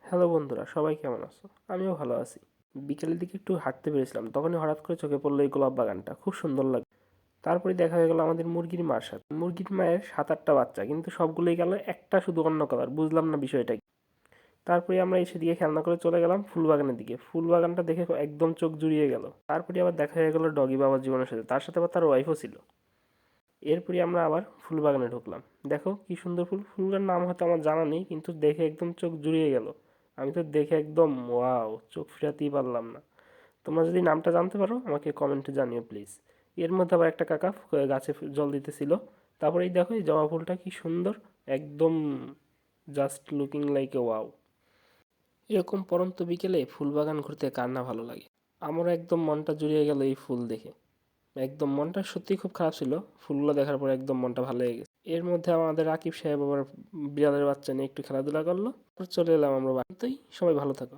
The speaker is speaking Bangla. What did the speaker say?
হ্যালো বন্ধুরা, সবাই কেমন আছো? আমিও ভালো আছি। বিকেলের দিকে একটু হাঁটতে বেরিয়েছিলাম, তখনই হঠাৎ করে চোখে পড়লো এই গোলাপ বাগানটা, খুব সুন্দর লাগে। তারপরে দেখা হয়ে গেল আমাদের মুরগির মার সাথে। মুরগির মায়ের 7-8টা বাচ্চা, কিন্তু সবগুলোই গেল একটা শুধু অন্য কালার, বুঝলাম না বিষয়টা কি। তারপরে আমরা এসে দিকে খেলনা করে চলে গেলাম ফুল বাগানের দিকে। ফুল বাগানটা দেখে একদম চোখ জুড়িয়ে গেল। তারপরে আবার দেখা হয়ে গেল ডগি বাবার জীবনের সাথে, তার সাথে আবার তার ওয়াইফও ছিল। এরপরে আমরা আবার ফুল বাগানে ঢুকলাম। দেখো কি সুন্দর ফুল, ফুলটার নাম হয়তো আমার জানা নেই, কিন্তু দেখে একদম চোখ জুড়িয়ে গেল। আমি তো দেখে একদম ওয়াও, চোখ ফেরাতেই পারলাম না। তোমরা যদি নামটা জানতে পারো আমাকে কমেন্টে জানিও প্লিজ। এর মধ্যে আবার একটা কাকা গাছে জল দিতেছিল। তারপরে এই দেখো এই জবা ফুলটা কি সুন্দর, একদম just looking like a wow. এরকম পড়ন্ত বিকেলে ফুল বাগান ঘুরতে কার না ভালো লাগে। আমারও একদম মনটা জুড়িয়ে গেল এই ফুল দেখে। একদম মনটা সত্যিই খুব খারাপ ছিল, ফুলগুলো দেখার পর একদম মনটা ভালো হয়ে গেছে। এর মধ্যে আমাদের রাকিব সাহেব আবার বিড়ালের বাচ্চা নিয়ে একটু খেলাধুলা করলো, তারপর চলে এলাম আমরা বাড়িতেই। সবাই ভালো থাকো।